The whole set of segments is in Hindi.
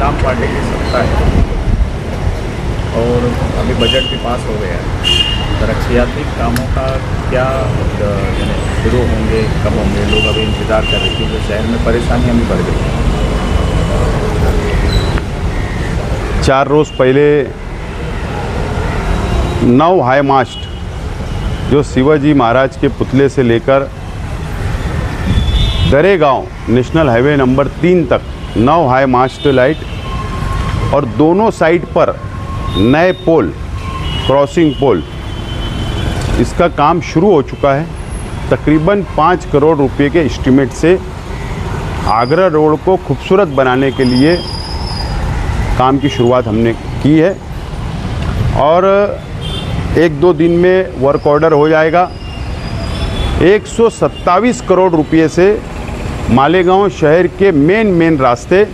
इस्लाम पार्टी की सत्ता है और अभी बजट भी पास हो गया है। तरक्याती कामों का क्या यानी शुरू होंगे, कब होंगे, लोग अभी इंतज़ार कर रहे हैं क्योंकि शहर में परेशानियाँ भी बढ़ गई। 4 रोज़ पहले 9 हाई मास्ट जो शिवाजी महाराज के पुतले से लेकर दरेगांव नेशनल हाईवे नंबर 3 तक 9 हाई मास्ट लाइट और दोनों साइड पर नए पोल, क्रॉसिंग पोल, इसका काम शुरू हो चुका है। तकरीबन 5 करोड़ रुपए के एस्टीमेट से आगरा रोड को खूबसूरत बनाने के लिए काम की शुरुआत हमने की है और 1-2 दिन में वर्क ऑर्डर हो जाएगा। 127 करोड़ रुपए से मालेगांव शहर के मेन रास्ते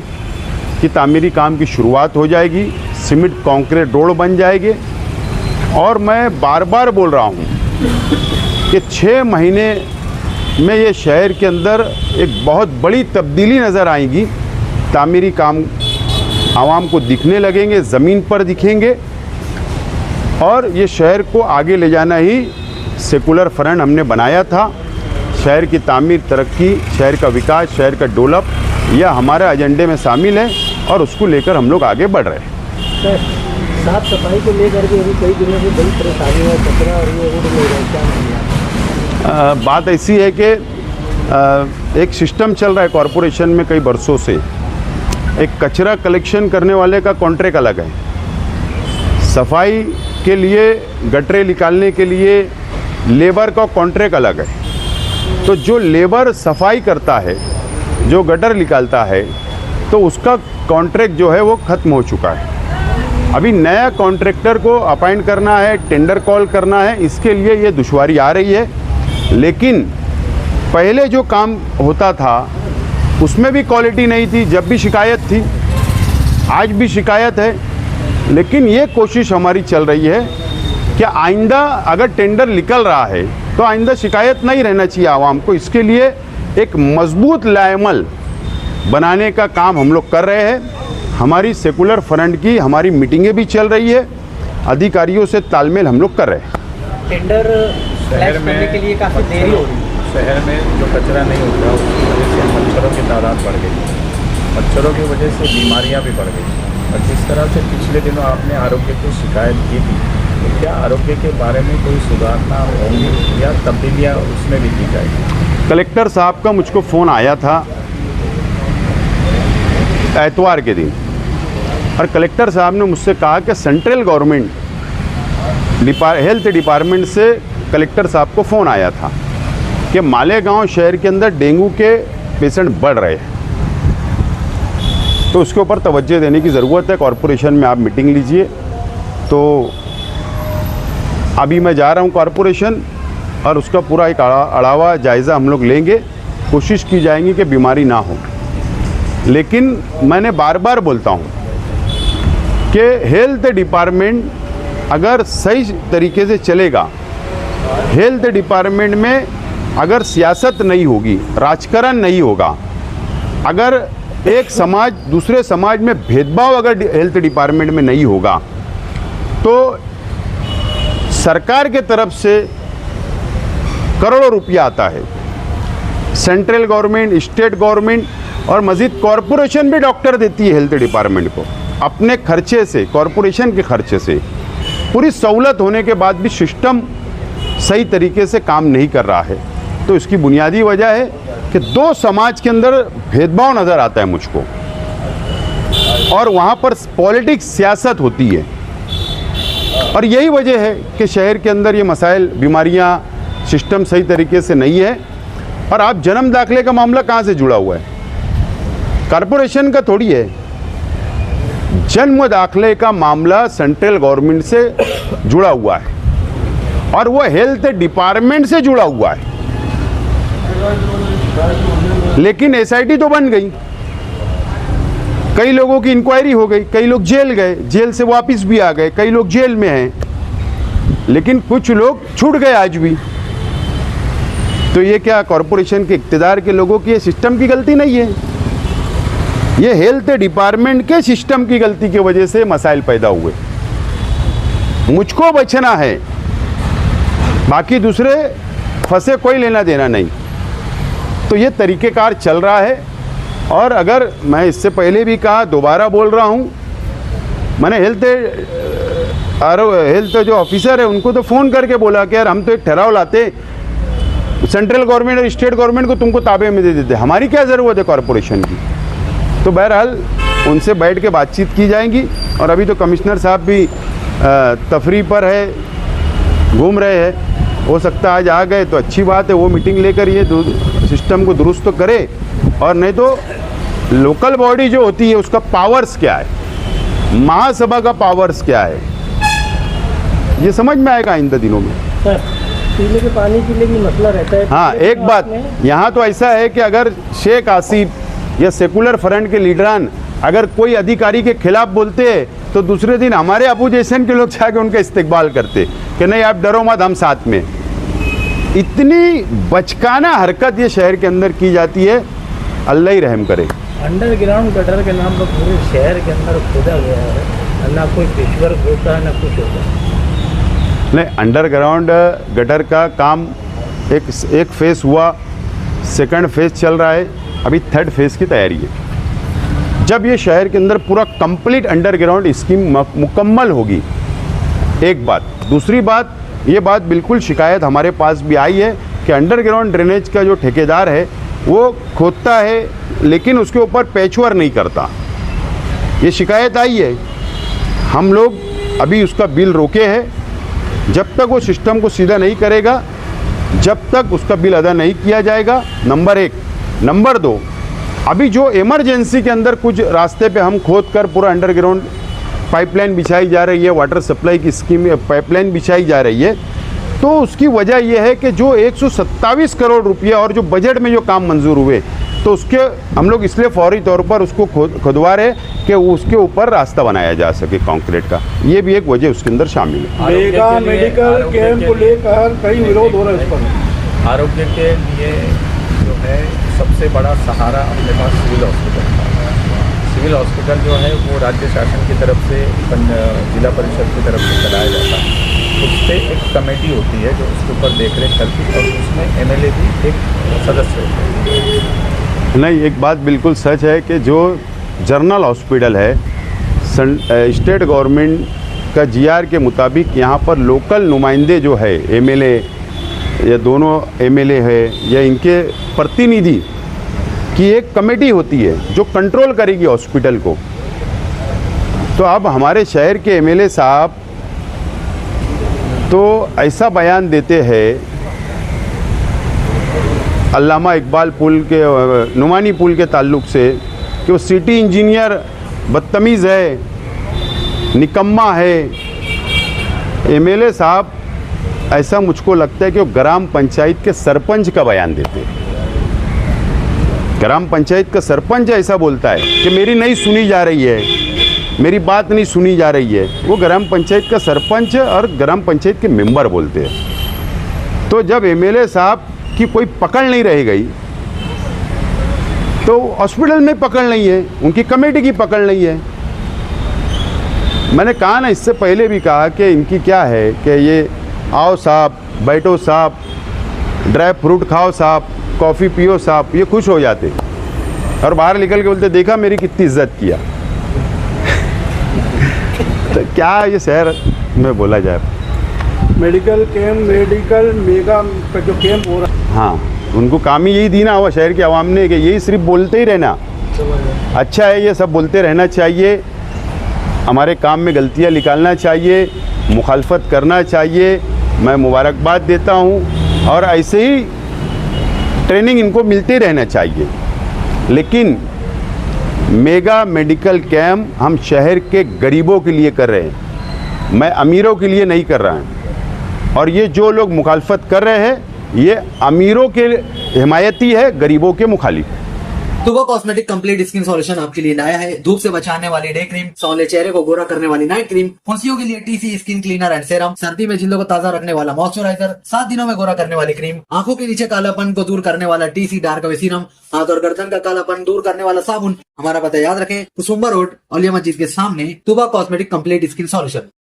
की तामीरी काम की शुरुआत हो जाएगी। सीमेंट कंक्रीट रोड बन जाएंगे और मैं बार बार बोल रहा हूँ कि 6 महीने में ये शहर के अंदर एक बहुत बड़ी तब्दीली नज़र आएगी। तामीरी काम आवाम को दिखने लगेंगे, ज़मीन पर दिखेंगे और ये शहर को आगे ले जाना ही सेकुलर फ्रंट हमने बनाया था। शहर की तामीर, तरक्की, शहर का विकास, शहर का डेवलप, यह हमारे एजेंडे में शामिल है और उसको लेकर हम लोग आगे बढ़ रहे हैं। सर, साफ सफाई को लेकर के अभी कई दिनों से बड़ी परेशानी है, कचरा और ये रोड ले रहा है, क्या मामला? बात ऐसी है कि एक सिस्टम चल रहा है कॉरपोरेशन में कई बरसों से। एक कचरा कलेक्शन करने वाले का कॉन्ट्रैक्ट अलग है, सफाई के लिए, गटरे निकालने के लिए लेबर का कॉन्ट्रैक्ट अलग है। तो जो लेबर सफाई करता है, जो गटर निकालता है, तो उसका कॉन्ट्रैक्ट जो है वो ख़त्म हो चुका है। अभी नया कॉन्ट्रैक्टर को अपॉइंट करना है, टेंडर कॉल करना है, इसके लिए ये दुश्वारी आ रही है। लेकिन पहले जो काम होता था उसमें भी क्वालिटी नहीं थी, जब भी शिकायत थी, आज भी शिकायत है। लेकिन ये कोशिश हमारी चल रही है कि आइंदा अगर टेंडर निकल रहा है तो आइंदा शिकायत नहीं रहना चाहिए आवाम को। इसके लिए एक मजबूत लाएमल बनाने का काम हम लोग कर रहे हैं। हमारी सेकुलर फ्रंट की हमारी मीटिंगें भी चल रही है, अधिकारियों से तालमेल हम लोग कर रहे हैं। टेंडर शहर में करने के लिए काफ़ी देरी हो रही है। शहर में जो कचरा नहीं उठ रहा उसकी वजह से मच्छरों की तादाद बढ़ गई, मच्छरों की वजह से बीमारियां भी बढ़ गई। और जिस तरह से पिछले दिनों आपने आरोग्य की शिकायत की थी, तो क्या आरोग्य के बारे में कोई सुधारना होंगी या तब्दीलियाँ उसमें भी की जाएगी? कलेक्टर साहब का मुझको फ़ोन आया था एतवार के दिन और कलेक्टर साहब ने मुझसे कहा कि सेंट्रल गवर्नमेंट हेल्थ डिपार्टमेंट से कलेक्टर साहब को फ़ोन आया था कि मालेगांव शहर के अंदर डेंगू के पेशेंट बढ़ रहे हैं, तो उसके ऊपर तवज्जो देने की ज़रूरत है। कॉरपोरेशन में आप मीटिंग लीजिए। तो अभी मैं जा रहा हूँ कॉरपोरेशन और उसका पूरा एक अड़ावा जायज़ा हम लोग लेंगे। कोशिश की जाएगी कि बीमारी ना हो। लेकिन मैंने बार बार बोलता हूँ कि हेल्थ डिपार्टमेंट अगर सही तरीके से चलेगा, हेल्थ डिपार्टमेंट में अगर सियासत नहीं होगी, राजकारण नहीं होगा, अगर एक समाज दूसरे समाज में भेदभाव अगर हेल्थ डिपार्टमेंट में नहीं होगा, तो सरकार के तरफ से करोड़ों रुपया आता है। सेंट्रल गवर्नमेंट, स्टेट गवर्नमेंट और मजीद कॉरपोरेशन भी डॉक्टर देती है हेल्थ डिपार्टमेंट को अपने खर्चे से, कॉरपोरेशन के खर्चे से। पूरी सहूलत होने के बाद भी सिस्टम सही तरीके से काम नहीं कर रहा है। तो इसकी बुनियादी वजह है कि दो समाज के अंदर भेदभाव नज़र आता है मुझको, और वहाँ पर पॉलिटिक्स, सियासत होती है। और यही वजह है कि शहर के अंदर ये मसाइल, बीमारियाँ, सिस्टम सही तरीके से नहीं है। और आप जन्म दाखिले का मामला कहाँ से जुड़ा हुआ है? कॉरपोरेशन का थोड़ी है। जन्म दाखिले का मामला सेंट्रल गवर्नमेंट से जुड़ा हुआ है और वो हेल्थ डिपार्टमेंट से जुड़ा हुआ है। लेकिन एसआईटी तो बन गई, कई लोगों की इंक्वायरी हो गई, कई लोग जेल गए, जेल से वापस भी आ गए, कई लोग जेल में हैं, लेकिन कुछ लोग छूट गए आज भी। तो ये क्या कॉरपोरेशन के इक़्तिदार के लोगों की, ये सिस्टम की गलती नहीं है? ये हेल्थ डिपार्टमेंट के सिस्टम की गलती की वजह से मसाइल पैदा हुए। मुझको बचना है, बाकी दूसरे फंसे कोई लेना देना नहीं। तो ये तरीक़ेकार चल रहा है। और अगर मैं इससे पहले भी कहा, दोबारा बोल रहा हूँ, मैंने हेल्थ जो ऑफिसर है उनको तो फ़ोन करके बोला कि यार हम तो एक ठहराव लाते, सेंट्रल गवर्नमेंट और स्टेट गवर्नमेंट को तुमको ताबे में दे देते, हमारी क्या ज़रूरत है कॉरपोरेशन की। तो बहरहाल उनसे बैठ के बातचीत की जाएंगी। और अभी तो कमिश्नर साहब भी तफरी पर है, घूम रहे हैं, हो सकता है आज आ गए तो अच्छी बात है, वो मीटिंग लेकर ये सिस्टम को दुरुस्त तो करे। और नहीं तो लोकल बॉडी जो होती है उसका पावर्स क्या है, महासभा का पावर्स क्या है, ये समझ में आएगा आइंदा दिनों में। सर, पीने के पानी के लिए भी मसला रहता है। हाँ, एक बात यहाँ तो ऐसा है कि अगर शेख आसिफ या सेकुलर फ्रंट के लीडरान अगर कोई अधिकारी के खिलाफ बोलते हैं तो दूसरे दिन हमारे अपोजिशन के लोग जाके उनका इस्तेकबाल करते कि नहीं आप डरो मत, हम साथ में। इतनी बचकाना हरकत ये शहर के अंदर की जाती है, अल्लाह ही रहम करे। अंडरग्राउंड गटर के नाम पर पूरे शहर के अंदर खोदा गया है, ना कोई पेशवर होता है ना कुछ होता है। नहीं, अंडरग्राउंड गटर का काम एक फेज़ हुआ, सेकंड फेज़ चल रहा है, अभी थर्ड फेज़ की तैयारी है। जब ये शहर के अंदर पूरा कंप्लीट अंडरग्राउंड स्कीम मुकम्मल होगी, एक बात। दूसरी बात, ये बात बिल्कुल शिकायत हमारे पास भी आई है कि अंडरग्राउंड ड्रेनेज का जो ठेकेदार है वो खोदता है लेकिन उसके ऊपर पैचवर्क नहीं करता, ये शिकायत आई है। हम लोग अभी उसका बिल रोके हैं, जब तक वो सिस्टम को सीधा नहीं करेगा, जब तक उसका बिल अदा नहीं किया जाएगा, नंबर एक। नंबर दो, अभी जो इमरजेंसी के अंदर कुछ रास्ते पे हम खोद कर पूरा अंडरग्राउंड पाइपलाइन बिछाई जा रही है, वाटर सप्लाई की स्कीम में पाइपलाइन बिछाई जा रही है, तो उसकी वजह यह है कि जो 127 करोड़ रुपया और जो बजट में जो काम मंजूर हुए, तो उसके हम लोग इसलिए फौरी तौर पर उसको खुदवा रहे कि उसके ऊपर रास्ता बनाया जा सके कंक्रीट का। ये भी एक वजह उसके अंदर शामिल है। मेगा मेडिकल कैंप को लेकर कई विरोध हो रहा है इस पर। आरोग्य के लिए जो है सबसे बड़ा सहारा अपने पास सिविल हॉस्पिटल था। सिविल हॉस्पिटल जो है वो राज्य शासन की तरफ से, जिला परिषद की तरफ से चलाया जाता है। उस पर एक कमेटी होती है जो उसके ऊपर देखरेख करती है और उसमें एमएलए भी एक सदस्य होते हैं। नहीं, एक बात बिल्कुल सच है कि जो जनरल हॉस्पिटल है, स्टेट गवर्नमेंट का जीआर के मुताबिक यहाँ पर लोकल नुमाइंदे जो है, एमएलए या दोनों एमएलए है या इनके प्रतिनिधि की एक कमेटी होती है जो कंट्रोल करेगी हॉस्पिटल को। तो अब हमारे शहर के एमएलए साहब तो ऐसा बयान देते हैं, अल्लामा इकबाल पुल के, नुमानी पुल के ताल्लुक़ से, कि वो सिटी इंजीनियर बदतमीज़ है, निकम्मा है। एमएलए साहब ऐसा मुझको लगता है कि वो ग्राम पंचायत के सरपंच का बयान देते हैं। ग्राम पंचायत का सरपंच ऐसा बोलता है कि मेरी नहीं सुनी जा रही है, मेरी बात नहीं सुनी जा रही है, वो ग्राम पंचायत का सरपंच और ग्राम पंचायत के मेंबर बोलते हैं। तो जब एमएलए साहब की कोई पकड़ नहीं रह गई तो हॉस्पिटल में पकड़ नहीं है, उनकी कमेटी की पकड़ नहीं है। मैंने कहा ना, इससे पहले भी कहा कि इनकी क्या है कि ये आओ साहब, बैठो साहब, ड्राई फ्रूट खाओ साहब, कॉफ़ी पियो साहब, ये खुश हो जाते और बाहर निकल के बोलते देखा मेरी कितनी इज्जत किया। तो क्या ये शहर में बोला जाए। मेडिकल कैंप, मेडिकल मेगा का जो कैंप हो रहा है, हाँ, उनको काम ही यही दीना हुआ शहर के आवाम ने कि यही सिर्फ बोलते ही रहना अच्छा है, ये सब बोलते रहना चाहिए, हमारे काम में गलतियाँ निकालना चाहिए, मुखालफत करना चाहिए। मैं मुबारकबाद देता हूँ और ऐसे ही ट्रेनिंग इनको मिलते रहना चाहिए। लेकिन मेगा मेडिकल कैंप हम शहर के गरीबों के लिए कर रहे हैं, मैं अमीरों के लिए नहीं कर रहा हूँ। और ये जो लोग मुखालफत कर रहे हैं ये अमीरों के हिमायती है, गरीबों के मुखालिफ। तुबा कॉस्मेटिक कंप्लीट स्किन सॉल्यूशन आपके लिए लाया है धूप से बचाने वाली डे क्रीम, सौंले चेहरे को गोरा करने वाली नाइट क्रीम, फुंसियों के लिए TC skin cleaner and serum, सर्दी में जिल्दों को ताजा रखने वाला मॉइस्चराइजर, 7 दिनों में गोरा करने वाली क्रीम, आंखों के नीचे कालापन को दूर करने वाला टीसी डार्क वे सीरम, हाथ और गर्दन का कालापन दूर करने वाला साबुन। हमारा पता याद रखें, कुसुम्बा रोड, औलिया मस्जिद के सामने, तुबा कॉस्मेटिक कंप्लीट स्किन सॉल्यूशन।